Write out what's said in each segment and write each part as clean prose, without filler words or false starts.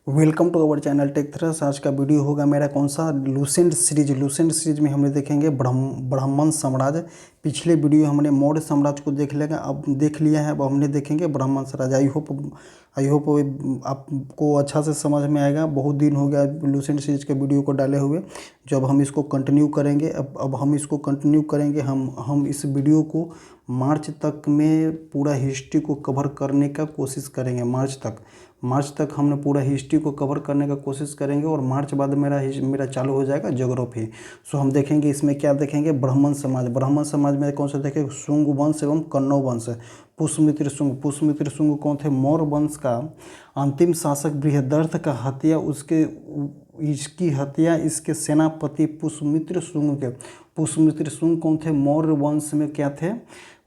Welcome to our channel tech thrust. आज का video होगा मेरा कौन सा लूसेंट सीरीज में हमने देखेंगे ब्राह्मण साम्राज्य। पिछले वीडियो हमने मौर्य साम्राज्य को देख लिया है। अब हमने देखेंगे ब्राह्मण साम्राज्य। आई होप आपको अच्छा से समझ में आएगा। बहुत दिन हो गया लूसेंट सीरीज के वीडियो को डाले हुए, जो अब हम इसको कंटिन्यू करेंगे। अब हम इसको कंटिन्यू करेंगे। हम इस वीडियो को मार्च तक में पूरा हिस्ट्री को कवर करने का कोशिश करेंगे। मार्च तक हमने पूरा हिस्ट्री को कवर करने का कोशिश करेंगे और मार्च बाद मेरा चालू हो जाएगा ज्योग्राफी। सो हम देखेंगे इसमें क्या देखेंगे, ब्राह्मण समाज में कौन सा देखेंगे, शुंग वंश एवं कण्व वंश। पुष्यमित्र शुंग कौन थे, मौर्य वंश का अंतिम शासक बृहदर्थ का हत्या इसके सेनापति पुष्यमित्र शुंग कौन थे, मौर्य वंश में क्या थे,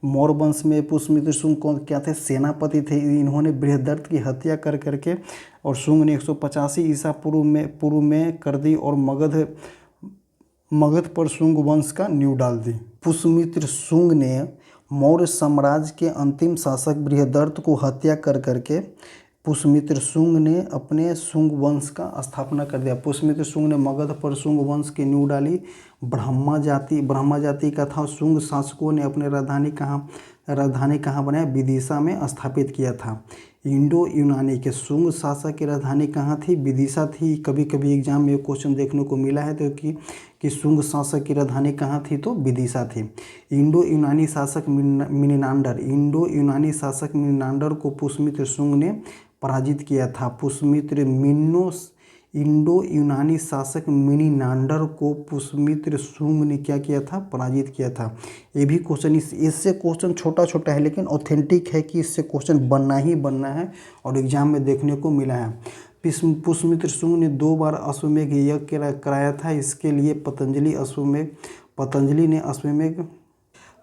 मौर्य वंश में पुष्यमित्र शुंग कौन क्या थे, सेनापति थे। इन्होंने बृहदर्थ की हत्या कर करके और शुंग ने 185 ईसा पूर्व में कर दी और मगध पर शुंग वंश का नींव डाल दी। पुष्यमित्र शुंग ने मौर्य साम्राज्य के अंतिम शासक बृहदर्थ को हत्या कर करके पुष्यमित्र शुंग ने अपने शुंग वंश का स्थापना कर दिया। पुष्यमित्र शुंग ने मगध पर शुंग वंश की नींव डाली। ब्रह्मा जाति का था। शुंग शासकों ने अपने राजधानी कहाँ बनाया, विदिशा में स्थापित किया था। इंडो यूनानी के शुंग शासक की राजधानी कहाँ थी, विदिशा थी। कभी कभी एग्जाम में क्वेश्चन देखने को मिला है तो कि शुंग शासक की राजधानी कहाँ थी, तो विदिशा थी। इंडो यूनानी शासक मिनिनांडर को पुष्यमित्र शुंग ने पराजित किया था। इंडो यूनानी शासक मिनिनांडर को पुष्यमित्र शुंग ने क्या किया था, पराजित किया था। ये भी क्वेश्चन इससे क्वेश्चन छोटा है लेकिन ऑथेंटिक है कि इससे क्वेश्चन बनना ही बनना है और एग्जाम में देखने को मिला है। पुष्यमित्र शुंग ने 2 बार अश्वमेध यज्ञ कराया था। इसके लिए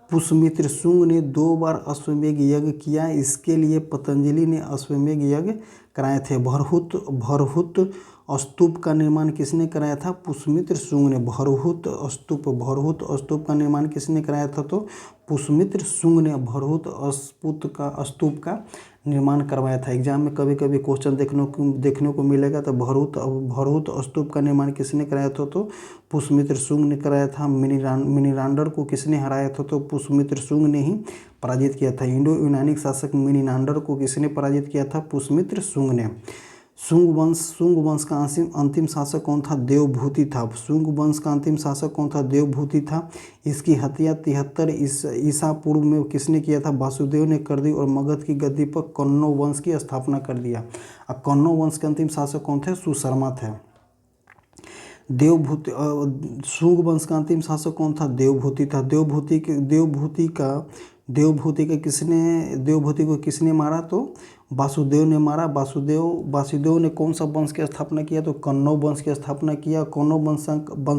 पुष्यमित्र शुंग ने 2 बार अश्वमेध यज्ञ किया। इसके लिए पतंजलि ने अश्वमेध यज्ञ कराए थे। भरहुत स्तूप का निर्माण किसने कराया था, पुष्यमित्र शुंग ने। भरहुत स्तूप का निर्माण किसने कराया था, तो पुष्यमित्र शुंग ने भरहुत स्तूप का निर्माण करवाया था। एग्जाम में कभी कभी क्वेश्चन देखने को मिलेगा। तो भरहुत स्तूप का निर्माण किसने कराया था, तो पुष्यमित्र शुंग ने कराया था। मिनिनांडर को किसने हराया था, तो पुष्यमित्र शुंग ने ही पराजित किया था। इंडो यूनानिक शासक मिनिनांडर को किसने पराजित किया था, पुष्यमित्र शुंग ने। शुंग वंश का अंतिम शासक कौन था, देवभूति था। शुंग वंश का अंतिम शासक कौन था, देवभूति था। इसकी हत्या 73 ईसा पूर्व में किसने किया था, वासुदेव ने कर दी और मगध की गद्दी पर कण्व वंश की स्थापना कर दिया। अब कण्व वंश के अंतिम शासक कौन थे, सुशर्मा थे। शुंग वंश का अंतिम शासक कौन था, देवभूति था। देवभूति को किसने मारा, तो वासुदेव ने मारा। वासुदेव ने कौन सा वंश की स्थापना किया, तो कण्व वंश की स्थापना किया। कण्व वंश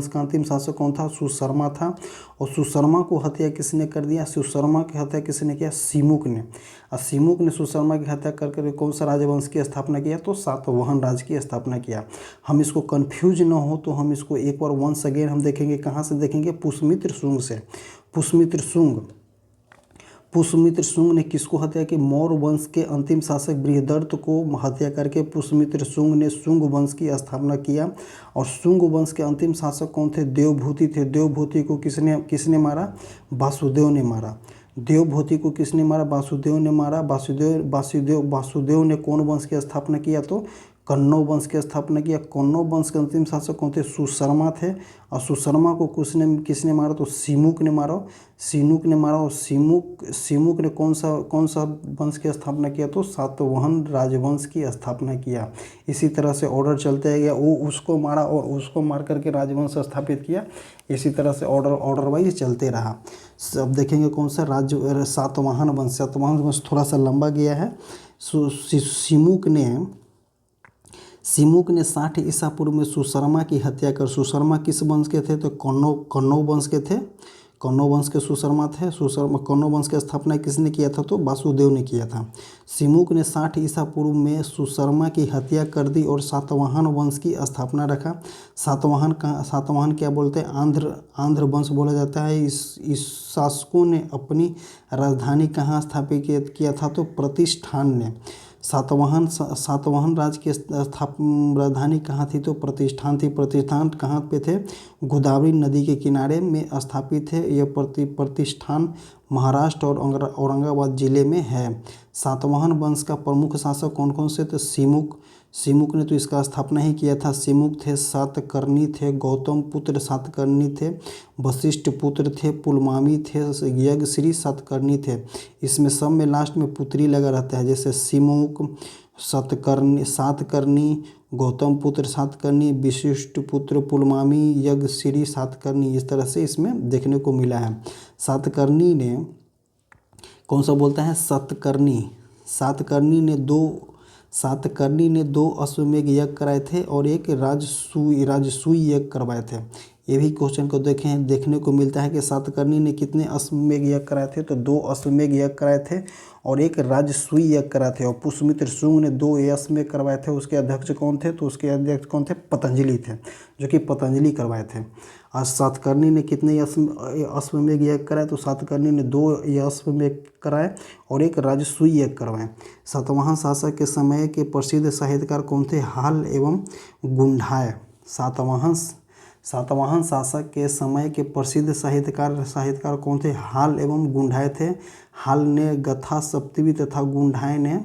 का अंतिम शासक कौन था, सुशर्मा था। और सुशर्मा को हत्या किसने कर दिया, सुशर्मा की हत्या किसने किया, सिमुक ने। और सिमुक ने सुशर्मा की हत्या करके कौन सा राजवंश की स्थापना किया, तो सातवाहन राज्य की स्थापना किया। हम इसको कंफ्यूज न हो तो हम इसको एक बार वंस अगेन हम देखेंगे। कहाँ से देखेंगे, पुष्यमित्र शुंग से। पुष्यमित्र शुंग ने किसको हत्या की, मौर्य वंश के अंतिम शासक बृहदर्थ को हत्या करके पुष्यमित्र शुंग ने शुंग वंश की स्थापना किया। और शुंग वंश के अंतिम शासक कौन थे, देवभूति थे। देवभूति को किसने मारा, वासुदेव ने मारा। देवभूति को किसने मारा, वासुदेव ने मारा। वासुदेव ने कौन वंश की स्थापना किया, तो कण्व वंश की स्थापना किया। कण्व वंश के अंतिम शासक कौन थे, सुशर्मा थे। और सुशर्मा को किसने मारा, तो सिमुक ने मारा। और सिमुक ने कौन सा वंश की स्थापना किया, तो सातवाहन राजवंश की स्थापना किया। इसी तरह से ऑर्डर चलते गया। वो उसको मारा और उसको मार करके राजवंश स्थापित किया। इसी तरह से ऑर्डर वाइज चलते रहा। अब देखेंगे कौन सा सातवाहन वंश थोड़ा सा लंबा गया है। सिमुक ने 60 ईसा पूर्व में सुशर्मा की हत्या कर। सुशर्मा किस वंश के थे, तो कण्व वंश के थे। कण्व वंश के सुशर्मा थे। कण्व वंश की स्थापना किसने किया था, तो वासुदेव ने किया था। सिमुक ने 60 ईसा पूर्व में सुशर्मा की हत्या कर दी और सातवाहन वंश की स्थापना रखा। सातवाहन क्या बोलते हैं, आंध्र वंश बोला जाता है। इस शासकों ने अपनी राजधानी कहाँ स्थापित किया था, तो प्रतिष्ठान ने। सातवाहन राज्य की राजधानी कहाँ थी? तो प्रतिष्ठान थी। प्रतिष्ठान कहाँ पे थे? गोदावरी नदी के किनारे में स्थापित है। यह प्रतिष्ठान महाराष्ट्र और औरंगाबाद जिले में है। सातवाहन वंश का प्रमुख शासक कौन कौन से? तो सिमुक ने तो इसका स्थापना ही किया था। सिमुक थे, सातकर्णी थे, गौतम पुत्र सातकर्णी थे, वशिष्ठ पुत्र थे, पुलमावी थे, यज्ञश्री सातकर्णी थे। इसमें सब में लास्ट में पुत्री लगा रहता है, जैसे सिमुक, सातकर्णी, गौतम पुत्र सातकर्णी, वशिष्ठ पुत्र पुलमावी, यज्ञश्री सातकर्णी, इस तरह से इसमें देखने को मिला है। सातकर्णी ने कौन सा बोलता है? सतकर्णी। सातकर्णी ने दो अश्वमेध यज्ञ कराए थे और एक राजसूय यज्ञ करवाए थे। ये भी क्वेश्चन को देखने को मिलता है कि सातकर्णी ने कितने अश्वमेध यज्ञ कराए थे? तो 2 अश्वमेध यज्ञ कराए थे और एक राजसूय यज्ञ कराए थे। और पुष्यमित्र शुंग ने 2 अश्वमेध करवाए थे। उसके अध्यक्ष कौन थे? तो उसके अध्यक्ष कौन थे? पतंजलि थे, जो कि पतंजलि करवाए थे। और सातकर्णी ने कितने अश्वमेध यज्ञ कराए? तो सातकर्णी ने 2 अश्वमेध कराए और एक राजसूय यज्ञ करवाए। सातवाहन शासक के समय के प्रसिद्ध साहित्यकार कौन थे? हाल एवं गुंडाय। सातवाहन शासक के समय के प्रसिद्ध साहित्यकार कौन थे? हाल एवं गुंडाय थे। हाल ने गथा सप्तवी तथा गुंडाय ने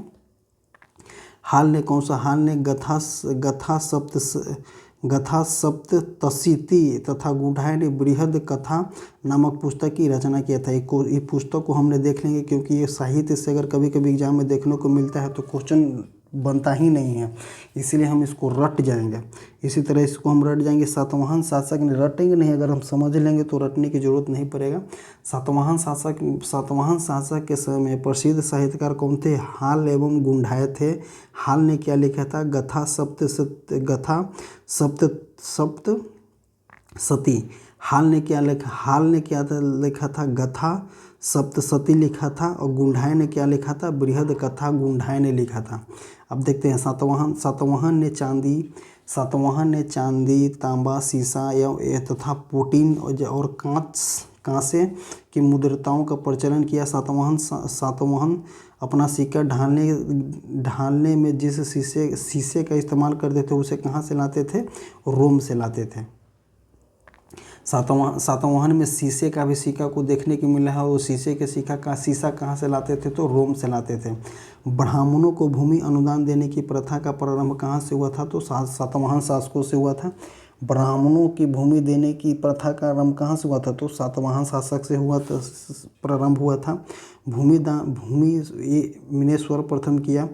गथा सप्तशती तथा गुंडाय ने बृहद कथा नामक पुस्तक की रचना किया था। ये पुस्तक को हमने देख लेंगे, क्योंकि ये साहित्य से अगर कभी कभी एग्जाम में देखने को मिलता है तो क्वेश्चन बनता ही नहीं है, इसीलिए हम इसको रट जाएंगे। इसी तरह इसको हम रट जाएंगे। सातवाहन शासक ने, रटेंगे नहीं, अगर हम समझ लेंगे तो रटने की जरूरत नहीं पड़ेगा। सातवाहन शासक के समय प्रसिद्ध साहित्यकार कौन थे? हाल एवं गुंडाय थे। हाल ने क्या लिखा था? गथा सप्तशती। हाल ने क्या लिखा था? गथा सप्तशती लिखा था। और गुंडाय ने क्या लिखा था? बृहद कथा गुंडाय ने लिखा था। अब देखते हैं सातवाहन ने चांदी, तांबा, शीशा तथा प्रोटीन और कांसे की मुद्रिकाओं का प्रचलन किया। सातवाहन अपना सिक्का ढालने में जिस शीशे का इस्तेमाल करते थे उसे कहाँ से लाते थे? रोम से लाते थे। सातवाहन में शीशे का भी सिक्का को देखने को मिला है। और शीशे के शीशा कहाँ से लाते थे? तो रोम से लाते थे। ब्राह्मणों को भूमि अनुदान देने की प्रथा का प्रारंभ कहाँ से हुआ था? तो सातवाहन शासकों से हुआ था। ब्राह्मणों की भूमि देने की प्रथा का आरंभ कहाँ से हुआ था? तो सातवाहन शासक से प्रारंभ हुआ था। भूमि ने सर्वप्रथम किया।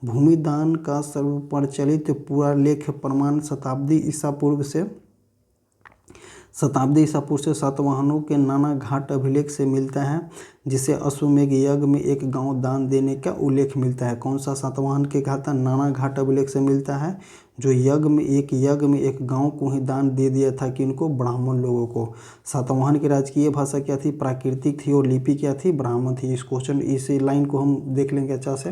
भूमि दान का सर्वप्रचलित पूरा लेख प्रमाण शताब्दी ईसा पूर्व से सातवाहनों के नाना घाट अभिलेख से मिलता है, जिसे अश्वमेध यज्ञ में एक गांव दान देने का उल्लेख मिलता है। कौन सा सातवाहन के घाट? नाना घाट अभिलेख से मिलता है, जो यज्ञ में एक गांव को ही दान दे दिया था, कि इनको ब्राह्मण लोगों को। सातवाहन की राजकीय भाषा क्या थी? प्राकृतिक थी। और लिपि क्या थी? ब्राह्मण थी। इस लाइन को हम देख लेंगे अच्छा से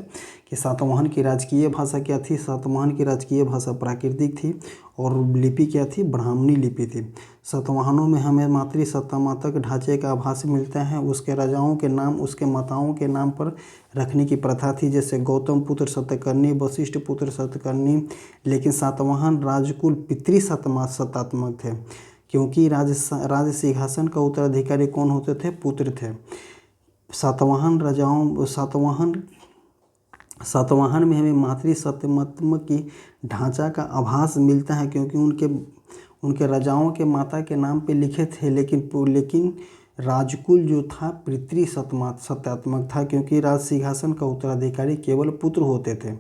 कि सातवाहन की राजकीय भाषा क्या थी? सातवाहन की राजकीय भाषा प्राकृतिक थी और लिपि क्या थी? ब्राह्मणी लिपि थी। सातवाहनों में हमें मातृसत्तात्मक ढांचे का आभास मिलता है। उसके राजाओं के नाम उसके माताओं के नाम पर रखने की प्रथा थी, जैसे गौतम पुत्र सातकर्णी, वशिष्ठ पुत्र सातकर्णी। लेकिन सातवाहन राजकुल पितृसत्तात्मक थे, क्योंकि राज सिंहासन का उत्तराधिकारी कौन होते थे? पुत्र थे। सातवाहन में हमें मातृसत्तात्मक की ढांचा का आभास मिलता है, क्योंकि उनके राजाओं के माता के नाम पे लिखे थे, लेकिन राजकुल जो था पितृसत्तात्मक था, क्योंकि राज सिंहासन का उत्तराधिकारी केवल पुत्र होते थे।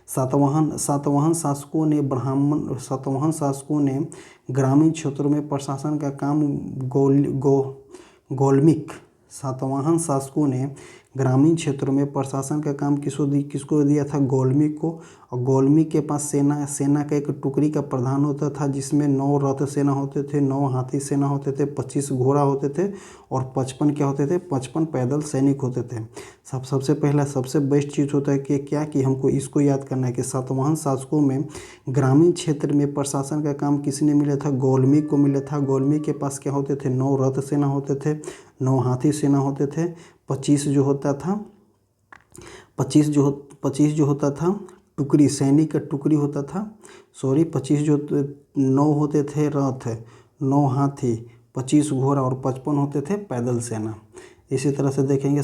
सातवाहन शासकों ने ग्रामीण क्षेत्रों में प्रशासन का काम सातवाहन शासकों ने ग्रामीण क्षेत्रों में प्रशासन का काम किसको दिया था? गोलमिक को। और गोलमिक के पास सेना का एक टुकड़ी का प्रधान होता था, जिसमें 9 रथ सेना होते थे, 9 हाथी सेना होते थे, 25 घोड़ा होते थे और 55 क्या होते थे? 55 पैदल सैनिक होते थे। सबसे बेस्ट चीज़ होता है कि हमको इसको याद करना है कि सातवाहन शासकों में ग्रामीण क्षेत्र में प्रशासन का काम किसने मिला था? गोलमिक को मिला था। गोलमिक के पास क्या होते थे? 9 रथ सेना होते थे, 9 हाथी सेना होते थे, 25 जो 25 जो होता था टुकड़ी, सैनिक का टुकड़ी होता था, 25 जो 9 होते थे रथ, 9 हाथी, 25 घोड़ा और 55 होते थे पैदल सेना। इसी तरह से देखेंगे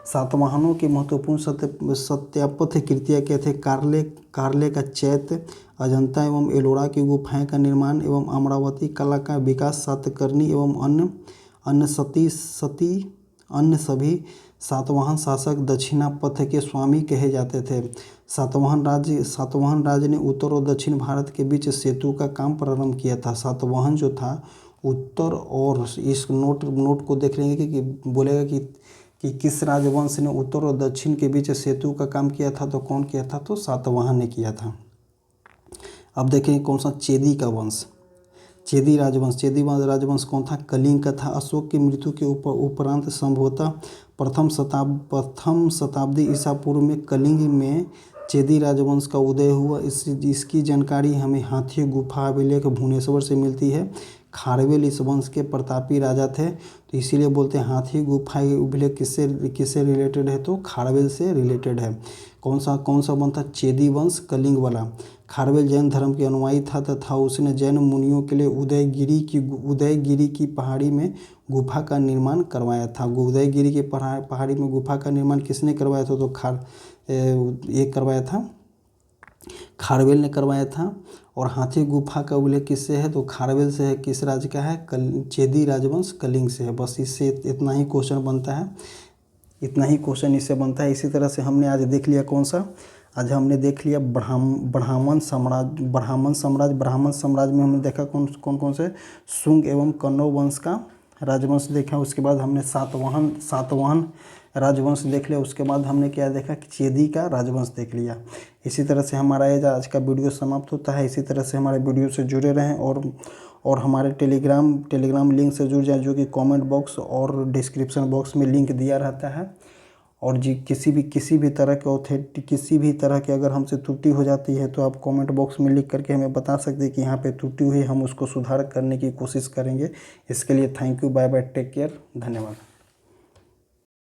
सातवाहनों की महत्वपूर्ण सत्यापथ कृतियाँ क्या थे? कार्ले का चैत्य, अजंता एवं एलोरा की गुफाएं का निर्माण एवं अमरावती कला का विकास, सातकर्णी एवं अन्य सभी सातवाहन शासक दक्षिणापथ के स्वामी कहे जाते थे। सातवाहन राज्य ने उत्तर और दक्षिण भारत के बीच सेतु का काम प्रारंभ किया था। सातवाहन जो था उत्तर और, इस नोट को देख लेंगे कि बोलेगा कि किस राजवंश ने उत्तर और दक्षिण के बीच सेतु का काम किया था, तो कौन किया था? तो सातवाहन ने किया था। अब देखेंगे कौन सा? चेदी का वंश, चेदी राजवंश कौन था? कलिंग का था। अशोक की मृत्यु के उपरांत संभवतः प्रथम शताब्दी ईसा पूर्व में कलिंग में चेदी राजवंश का उदय हुआ। इसकी जानकारी हमें हाथी गुफा अभिलेख भुवनेश्वर से मिलती है। खारवेल इस वंश के प्रतापी राजा थे, तो इसीलिए बोलते हैं हाथी गुफा अभिलेख किससे रिलेटेड है? तो खारवेल से रिलेटेड है। कौन सा वंश था? चेदी वंश, कलिंग वाला। खारवेल जैन धर्म के अनुयायी था तथा उसने जैन मुनियों के लिए उदयगिरी की पहाड़ी में गुफा का निर्माण करवाया था। उदयगिरी की पहाड़ी में गुफा का निर्माण किसने करवाया था? तो करवाया था, खारवेल ने करवाया था। और हाथी गुफा का उल्लेख किससे है? तो खारवेल से है। किस राज्य का है? चेदी राजवंश, कलिंग से है। बस इससे इतना ही क्वेश्चन बनता है, इससे बनता है। इसी तरह से हमने आज देख लिया कौन सा? आज हमने देख लिया ब्राह्मण साम्राज्य में हमने देखा कौन से? शुंग एवं कण्व वंश का राजवंश देखा। उसके बाद हमने सातवाहन राजवंश देख लिया। उसके बाद हमने क्या देखा? कि चेदी का राजवंश देख लिया। इसी तरह से हमारा ये आज का वीडियो समाप्त होता है। इसी तरह से हमारे वीडियो से जुड़े रहें और हमारे टेलीग्राम लिंक से जुड़ जाएं, जो कि कमेंट बॉक्स और डिस्क्रिप्शन बॉक्स में लिंक दिया रहता है। और जी किसी भी तरह के अगर हमसे त्रुटि हो जाती है तो आप कमेंट बॉक्स में लिख करके हमें बता सकते हैं कि यहाँ पे त्रुटि हुई, हम उसको सुधार करने की कोशिश करेंगे। इसके लिए thank you, bye bye, take care, धन्यवाद।